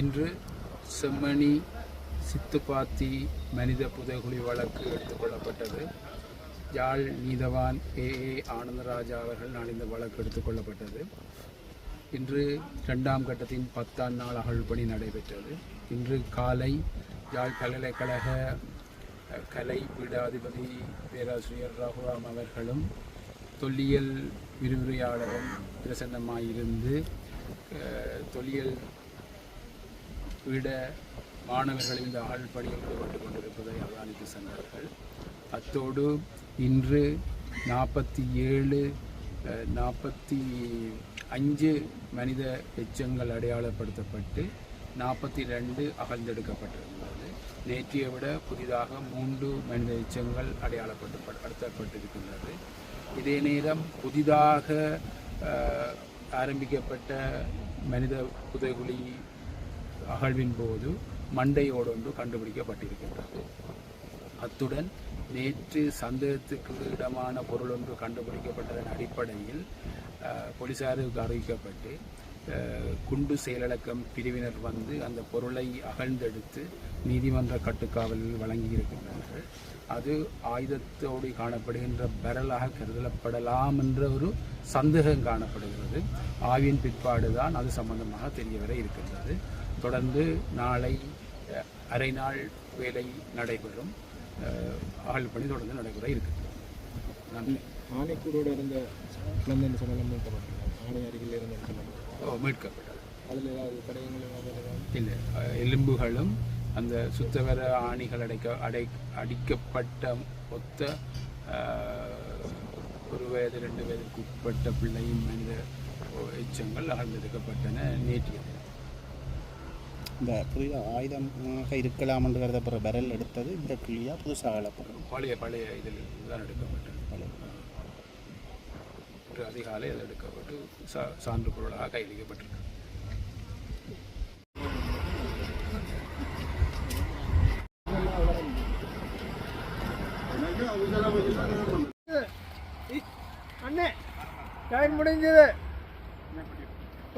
இன்று செம்மணி சித்துப்பாத்தி மனித புதைகுழி வழக்கு எடுத்துக்கொள்ளப்பட்டது. யாழ் நீதவான் ஏ ஆனந்தராஜா அவர்கள் நான் இந்த வழக்கு எடுத்துக்கொள்ளப்பட்டது. இன்று 2ஆம் கட்டத்தின் 10ஆம் நாள் அகழ்பணி நடைபெற்றது. இன்று காலை யாழ் பல்கலைக்கழக கலை பீடாதிபதி பேராசிரியர் ரகுராம் அவர்களும் தொல்லியல் விரிவுரையாளரும் பிரசன்னமாயிருந்து தொல்லியல் பீட மாணவர்கள் இந்த அகழ்பணியில் ஈடுபட்டு கொண்டிருப்பதை அவதானித்து சென்றார்கள். அத்தோடு இன்று 45 மனித எச்சங்கள் அடையாளப்படுத்தப்பட்டு 42 அகழ்ந்தெடுக்கப்பட்டிருந்தது. நேற்றைய விட புதிதாக 3 மனித எச்சங்கள் அடையாளப்படுத்தப்பட்டிருக்கின்றது. இதே நேரம் புதிதாக ஆரம்பிக்கப்பட்ட மனித புதைகுழி அகழ்வின் போது மண்டையோடு ஒன்று கண்டுபிடிக்கப்பட்டிருக்கின்றது. அத்துடன் நேற்று சந்தேகத்துக்கு இடமான பொருள் ஒன்று கண்டுபிடிக்கப்பட்டதன் அடிப்படையில் போலீசாருக்கு அறிவிக்கப்பட்டு குண்டு செயலடக்கம் பிரிவினர் வந்து அந்த பொருளை அகழ்ந்தெடுத்து நீதிமன்ற கட்டுக்காவலில் வழங்கியிருக்கின்றார்கள். அது ஆயுதத்தோடு காணப்படுகின்ற பரலாக கருதப்படலாம் என்ற ஒரு சந்தேகம் காணப்படுகிறது. ஆய்வின் பிற்பாடுதான் அது சம்பந்தமாக தெரியவர இருக்கின்றது. தொடர்ந்து நாளை அரை நாள் வேலை நடைபெறும். அகழ்பணி தொடர்ந்து நடைபெற இருக்கின்றது. நன்றி. ஆணைக்கூரோடு இருந்த குழந்தை சொல்லலாம் ஆணை அருகில் இருந்த மீட்கப்பட்டது. அதில் ஏதாவது தடயங்கள் இல்லை, எலும்புகளும் அந்த சுத்தவர ஆணிகள் அடிக்கப்பட்ட மொத்த 1 வயது 2 வயதுக்கு உட்பட்ட பிள்ளையின் மனித எச்சங்கள் அகழ்ந்தெடுக்கப்பட்டன. நேற்றைய இந்த புதிய ஆயுதமாக இருக்கலாம் என்று கருதப்படுற பரல் எடுத்தது இந்த கிளியாக புதுசாக அகலப்படும் பழைய இதில் தான் எடுக்கப்பட்டது. அதிகாலை அது எடுக்கப்பட்டு சான்று பொருளாக கையளிக்கப்பட்டிருக்கு. அண்ணே டைம் முடிஞ்சது,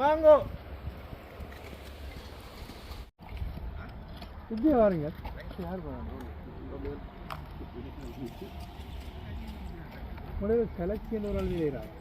வாங்கோ இப்படியே வாருங்க. யார் முடிவு செலக்ஷன் ஒரு ஆள்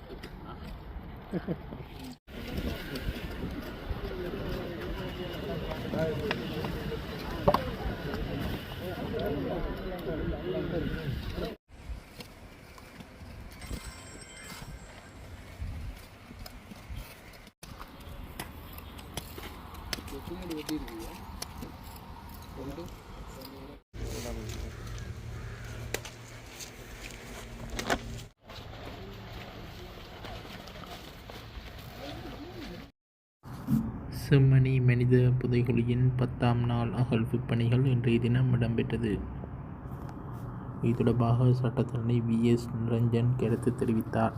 செம்மணி மனித புதைகுழியின் 10ஆம் நாள் அகழ்வு பணிகள் இன்றைய தினம் இடம்பெற்றது. இது தொடர்பாக சட்டத்தரணி VS நிரஞ்சன் கருத்து தெரிவித்தார்.